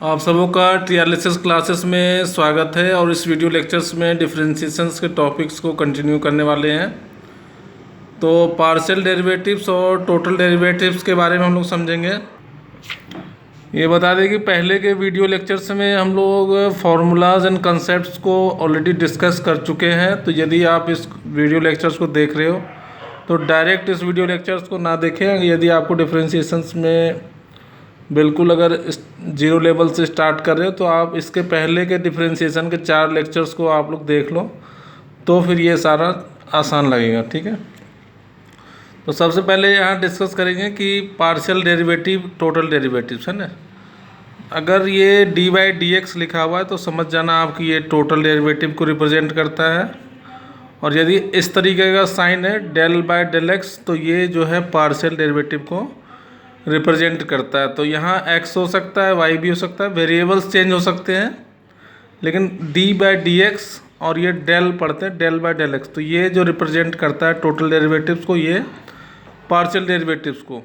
आप सबों का ट्रियालिसिस क्लासेस में स्वागत है और इस वीडियो लेक्चर्स में डिफरेंशिएशंस के टॉपिक्स को कंटिन्यू करने वाले हैं। तो पार्शियल डेरिवेटिव्स और टोटल डेरिवेटिव्स के बारे में हम लोग समझेंगे। ये बता दें कि पहले के वीडियो लेक्चर्स में हम लोग फार्मूलाज एंड कंसेप्ट्स को ऑलरेडी डिस्कस कर चुके हैं। तो यदि आप इस वीडियो लेक्चर्स को देख रहे हो तो डायरेक्ट इस वीडियो लेक्चर्स को ना देखें। यदि आपको डिफरेंशिएशंस में बिल्कुल अगर जीरो लेवल से स्टार्ट कर रहे हो तो आप इसके पहले के डिफरेंशिएशन के 4 लेक्चर्स को आप लोग देख लो, तो फिर ये सारा आसान लगेगा। ठीक है, तो सबसे पहले यहाँ डिस्कस करेंगे कि पार्शियल डेरिवेटिव टोटल डेरिवेटिव्स है ना। अगर ये डी बाई डी एक्स लिखा हुआ है तो समझ जाना आपकी ये टोटल डेरिवेटिव को रिप्रेजेंट करता है। और यदि इस तरीके का साइन है डेल बाय डेल एक्स तो ये जो है पार्शियल डेरिवेटिव को रिप्रेजेंट करता है। तो यहाँ x हो सकता है, y भी हो सकता है, वेरिएबल्स चेंज हो सकते हैं, लेकिन d बाई डी एक्स और ये डेल पढ़ते हैं डेल बाय डेल एक्स, तो ये जो रिप्रेजेंट करता है टोटल डेरिवेटिव्स को, ये पार्शियल डेरिवेटिव्स को।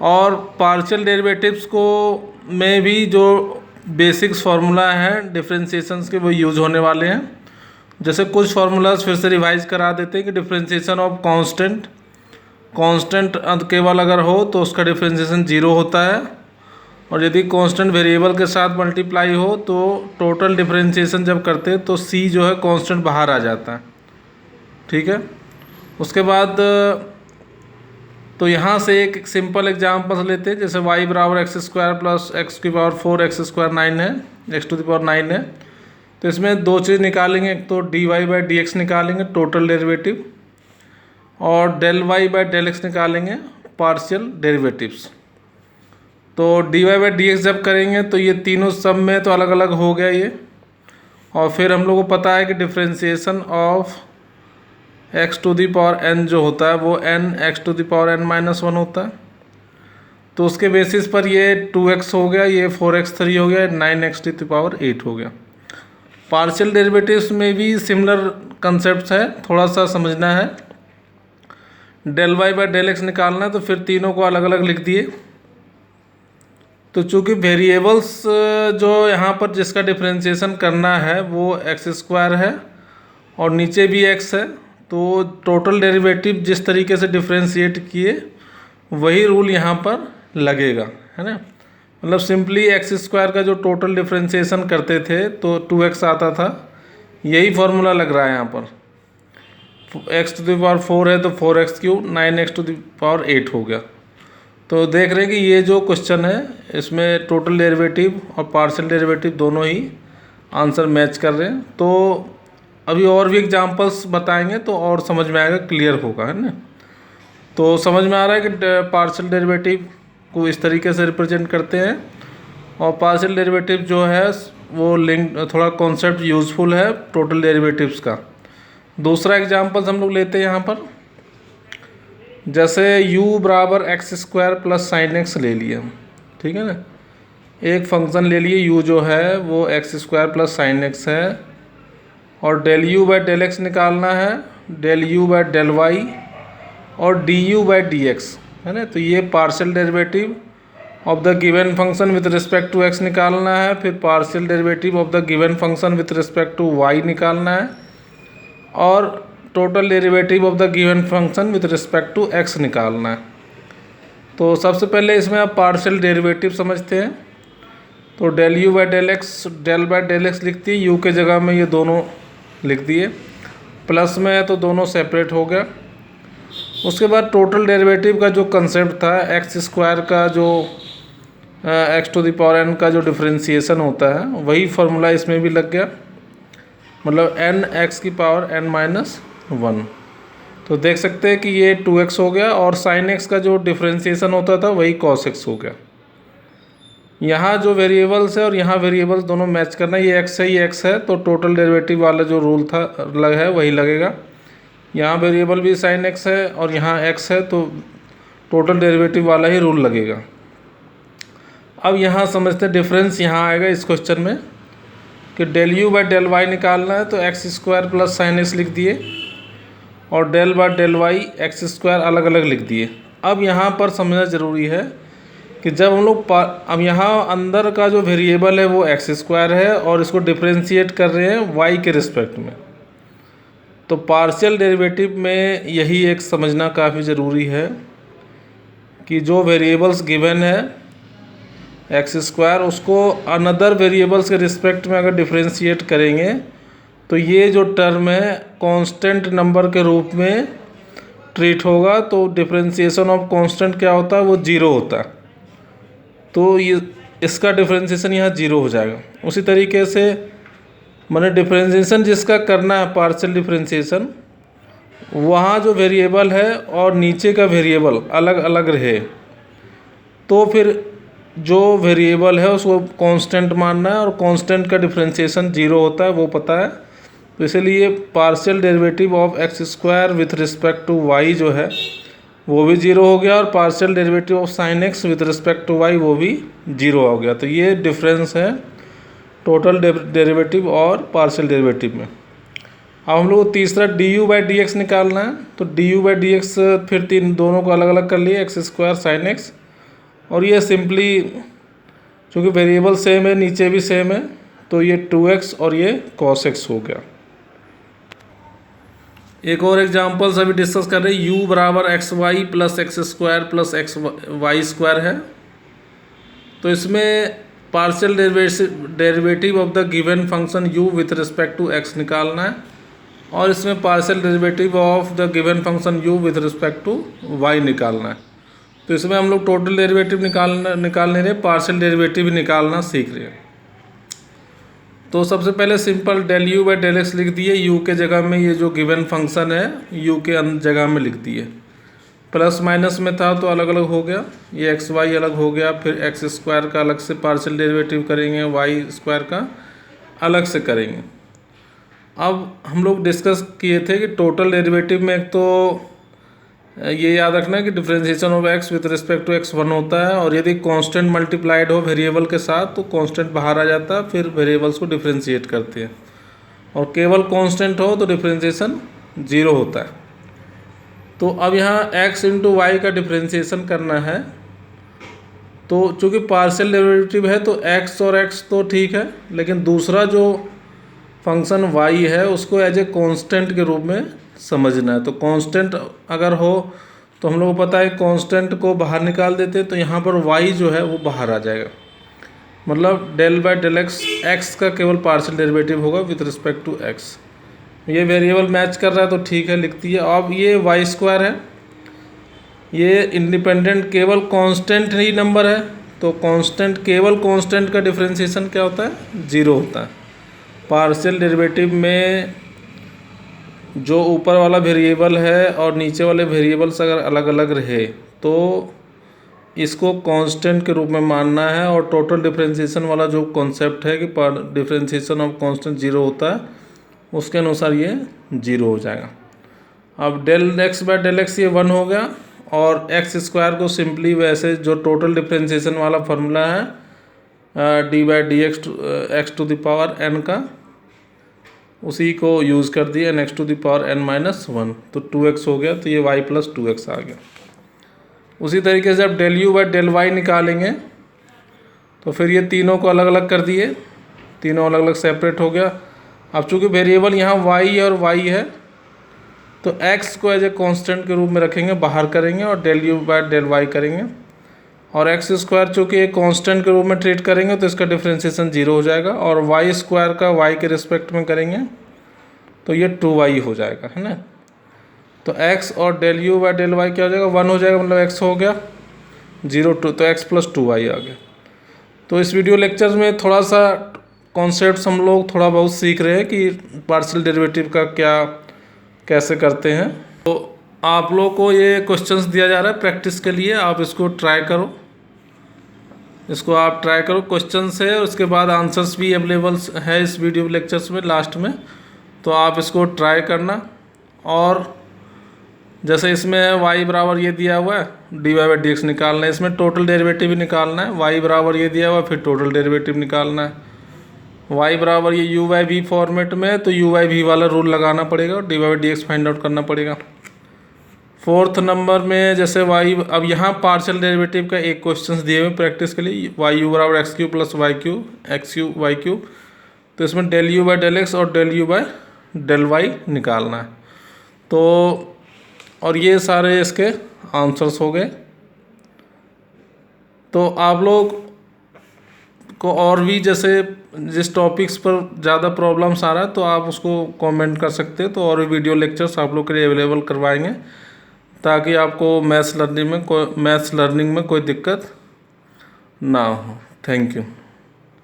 और पार्शियल डेरिवेटिव्स को में भी जो बेसिक्स फार्मूला हैं डिफरेंशिएशंस के वो यूज होने वाले हैं। जैसे कुछ फार्मूलाज फिर से रिवाइज करा देते हैं कि डिफरेंशिएशन ऑफ कांस्टेंट केवल अगर हो तो उसका डिफरेंशिएशन 0 होता है, और यदि कांस्टेंट वेरिएबल के साथ मल्टीप्लाई हो तो टोटल डिफरेंशिएशन जब करते हैं तो c जो है कांस्टेंट बाहर आ जाता है। ठीक है, उसके बाद तो यहाँ से एक सिंपल एग्जाम्पल लेते हैं। जैसे y बराबर एक्स स्क्वायर प्लस एक्स की पावर 4 एक्स स्क्वायर 9 है, एक्स टू द पावर 9 है। तो इसमें दो चीज़ निकालेंगे, एक तो D Y by D X निकालेंगे टोटल डेरिवेटिव, और del Y by del X निकालेंगे पार्शियल डेरिवेटिव्स। तो D Y by D X जब करेंगे तो ये तीनों सब में तो अलग अलग हो गया ये। और फिर हम लोग को पता है कि differentiation of x to the power n जो होता है वो n x to the power n minus 1 होता है। तो उसके बेसिस पर ये 2x हो गया, ये 4x3 हो गया, 9x टू दी पावर 8 हो गया। पार्शियल डेरिवेटिव्स में भी सिमिलर कंसेप्ट है, थोड़ा सा समझना है। Del Y by del x निकालना है तो फिर तीनों को अलग अलग लिख दिए। तो चूँकि वेरिएबल्स जो यहाँ पर जिसका डिफरेंशिएशन करना है वो एक्स स्क्वायर है और नीचे भी एक्स है, तो टोटल डेरिवेटिव जिस तरीके से डिफरेंशिएट किए वही रूल यहाँ पर लगेगा, है ना। मतलब सिंपली एक्स स्क्वायर का जो टोटल डिफरेंशिएशन करते थे तो 2x आता था, यही फार्मूला लग रहा है यहाँ पर। एक्स टू द पावर 4 है तो 4x cube 9x to the power 8 हो गया। तो देख रहे हैं कि ये जो क्वेश्चन है इसमें टोटल डेरिवेटिव और पार्शियल डेरिवेटिव दोनों ही आंसर मैच कर रहे हैं। तो अभी और भी एग्जांपल्स बताएंगे तो और समझ में आएगा, क्लियर होगा, है ना। तो समझ में आ रहा है कि पार्शियल डेरिवेटिव को इस तरीके से रिप्रेजेंट करते हैं, और पार्शियल डेरिवेटिव जो है वो लिंक थोड़ा कॉन्सेप्ट यूज़फुल है टोटल डेरिवेटिव्स का। दूसरा एग्जांपल्स हम लोग लेते हैं यहाँ पर। जैसे u बराबर x square plus sine x ले लिए हम, ठीक है ना। एक फंक्शन ले लिए u जो है वो x square plus sine x है, और del u by del x निकालना है, del u by del y और d u by D x, है ना। तो ये partial derivative of the given function with respect to x निकालना है, फिर partial derivative of the given function with respect to y निकालना है, और total derivative of the given function with respect to x निकालना है। तो सबसे पहले इसमें आप पार्शियल डेरिवेटिव समझते हैं। तो del u by del x del by del x लिखती है, u के जगह में ये दोनों लिख दिए, प्लस में है तो दोनों सेपरेट हो गया। उसके बाद टोटल डेरिवेटिव का जो कंसेप्ट था एक्स स्क्वायर का जो x to the power n का जो डिफरेंशिएशन होता है वही फार्मूला इसमें भी लग गया, मतलब एन एक्स की पावर एन माइनस 1। तो देख सकते हैं कि ये 2x हो गया, और साइन एक्स का जो डिफरेंशिएशन होता था वही कॉस एक्स हो गया। यहाँ जो वेरिएबल्स है और यहाँ वेरिएबल्स दोनों मैच करना, ये x है ये x है, तो टोटल डेरिवेटिव वाला जो रूल था लग है वही लगेगा। यहाँ वेरिएबल भी साइन एक्स है और यहाँ x है, तो टोटल डेरिवेटिव वाला ही रूल लगेगा। अब यहाँ समझते हैं डिफरेंस यहाँ आएगा इस क्वेश्चन में कि del u by del y निकालना है, तो x square plus sine x लिख दिए, और del by del y x square अलग अलग लिख दिए। अब यहाँ पर समझना ज़रूरी है कि जब हम लोग अब यहाँ अंदर का जो वेरिएबल है वो एक्स स्क्वायर है और इसको डिफ्रेंशिएट कर रहे हैं वाई के रिस्पेक्ट में, तो पार्शियल डेरिवेटिव में यही एक समझना काफ़ी ज़रूरी है कि जो वेरिएबल्स गिवन है एक्स स्क्वायर, उसको अनदर वेरिएबल्स के रिस्पेक्ट में अगर डिफ्रेंशिएट करेंगे तो ये जो टर्म है कांस्टेंट नंबर के रूप में ट्रीट होगा। तो डिफ्रेंशिएशन ऑफ कांस्टेंट क्या होता है, वो जीरो होता है। तो ये इसका डिफ्रेंशिएशन यहाँ जीरो हो जाएगा। उसी तरीके से मैंने डिफ्रेंशिएशन जिसका करना है पार्शियल डिफ्रेंशिएशन, वहाँ जो वेरिएबल है और नीचे का वेरिएबल अलग अलग रहे, तो फिर जो वेरिएबल है उसको कांस्टेंट मानना है और कांस्टेंट का डिफ्रेंशिएशन जीरो होता है, वो पता है। तो इसलिए partial derivative of x square with respect to y जो है वो भी जीरो हो गया, और partial derivative of sine x with respect to y वो भी जीरो हो गया। तो ये डिफरेंस है टोटल डेरिवेटिव और पार्शियल डेरिवेटिव में। अब हम लोग को तीसरा d u by D x निकालना है। तो d u by D x फिर तीन दोनों को अलग अलग कर लिए, एक्स स्क्वायर साइन एक्स, और ये सिंपली चूँकि वेरिएबल सेम है नीचे भी सेम है तो ये 2x और ये cos x हो गया। एक और एग्जांपल्स अभी डिस्कस कर रहे हैं। u बराबर x y plus x square plus x y square है। तो इसमें partial derivative of the given function u with respect to x निकालना है, और इसमें partial derivative of the given function u with respect to y निकालना है। तो इसमें हम लोग टोटल डेरिवेटिव निकालने रहे, पार्शियल डेरिवेटिव निकालना सीख रहे हैं। तो सबसे पहले simple del u by del x लिख दिए, यू के जगह में ये जो गिवन फंक्शन है यू के जगह में लिख दिए। प्लस माइनस में था तो अलग अलग हो गया, ये एक्स वाई अलग हो गया, फिर एक्स स्क्वायर का अलग से पार्शियल डेरिवेटिव करेंगे, वाई स्क्वायर का अलग से करेंगे। अब हम लोग डिस्कस किए थे कि टोटल डेरिवेटिव में एक तो ये याद रखना है कि differentiation of x with respect to x 1 होता है, और यदि कांस्टेंट मल्टीप्लाइड हो वेरिएबल के साथ तो कांस्टेंट बाहर आ जाता है, फिर वेरिएबल्स को डिफरेंशिएट करते हैं, और केवल कांस्टेंट हो तो डिफरेंशिएशन जीरो होता है। तो अब यहाँ x इंटू वाई का डिफरेंशिएशन करना है। तो चूँकि पार्शियल डेरिवेटिव है तो x और x तो ठीक है, लेकिन दूसरा जो फंक्शन y है उसको एज ए कांस्टेंट के रूप में समझना है। तो कांस्टेंट अगर हो तो हम लोग को पता है कांस्टेंट को बाहर निकाल देते हैं, तो यहाँ पर y जो है वो बाहर आ जाएगा, मतलब del by del x x का केवल पार्शियल डेरिवेटिव होगा विथ रिस्पेक्ट टू x। ये वेरिएबल मैच कर रहा है तो ठीक है, लिखती है। अब ये वाई स्क्वायर है, ये इंडिपेंडेंट केवल कांस्टेंट ही नंबर है, तो कांस्टेंट केवल कांस्टेंट का डिफरेंशिएशन क्या होता है, जीरो होता है। पार्शियल डेरिवेटिव में जो ऊपर वाला वेरिएबल है और नीचे वाले वेरिएबल्स अगर अलग अलग रहे तो इसको कांस्टेंट के रूप में मानना है, और टोटल डिफरेंशिएशन वाला जो कॉन्सेप्ट है कि डिफरेंशिएशन ऑफ कांस्टेंट जीरो होता है, उसके अनुसार ये जीरो हो जाएगा। अब del x by del x ये 1 हो गया, और एक्स स्क्वायर को सिंपली वैसे जो टोटल डिफरेंशिएशन वाला फार्मूला है d by D x to the power n का, उसी को यूज़ कर दिया, n x to the power n minus 1, तो 2x हो गया, तो ये y प्लस 2x आ गया। उसी तरीके से अब del u by del y निकालेंगे, तो फिर ये तीनों को अलग अलग कर दिए, तीनों अलग अलग सेपरेट हो गया। अब चूँकि वेरिएबल यहाँ y और y है तो x को एज ए कॉन्स्टेंट के रूप में रखेंगे, बाहर करेंगे, और del u by del y करेंगे, और एक्स स्क्वायर चूँकि एक कांस्टेंट के रूप में ट्रीट करेंगे तो इसका डिफरेंशिएशन जीरो हो जाएगा, और वाई स्क्वायर का वाई के रिस्पेक्ट में करेंगे तो ये 2y हो जाएगा, है ना। तो x और del u by del y क्या हो जाएगा, 1 हो जाएगा, मतलब x हो गया 0 2, तो x प्लस 2y आ गया। तो इस वीडियो लेक्चर में थोड़ा सा कॉन्सेप्ट्स हम लोग थोड़ा बहुत सीख रहे हैं कि पार्शियल डेरिवेटिव का क्या कैसे करते हैं। तो आप लोग को ये क्वेश्चंस दिया जा रहा है प्रैक्टिस के लिए, आप इसको ट्राई करो, इसको आप ट्राई करो क्वेश्चन से, उसके बाद आंसर्स भी अवेलेबल है इस वीडियो लेक्चर्स में लास्ट में, तो आप इसको ट्राई करना। और जैसे इसमें y बराबर ये दिया हुआ है d Y by D x निकालना है, इसमें टोटल डेरिवेटिव भी निकालना है, y बराबर ये दिया हुआ है, फिर टोटल डेरिवेटिव निकालना है, y बराबर ये यू बाई वी फॉर्मेट में, तो यू बाई वी वाला रूल लगाना पड़ेगा और d Y by D x find out करना पड़ेगा। 4th नंबर में जैसे वाई, अब यहाँ पार्शियल डेरिवेटिव का एक क्वेश्चन दिए हुए प्रैक्टिस के लिए, वाई यू बराबर x q plus y q, x u y q. तो इसमें del u by del x और del u by del y निकालना है। तो और ये सारे इसके आंसर्स हो गए। तो आप लोग को और भी जैसे जिस टॉपिक्स पर ज़्यादा प्रॉब्लम्स आ रहा है तो आप उसको कमेंट कर सकते हैं, तो और भी वीडियो लेक्चर्स आप लोग के लिए अवेलेबल करवाएंगे ताकि आपको मैथ्स लर्निंग में कोई दिक्कत ना हो। Thank you.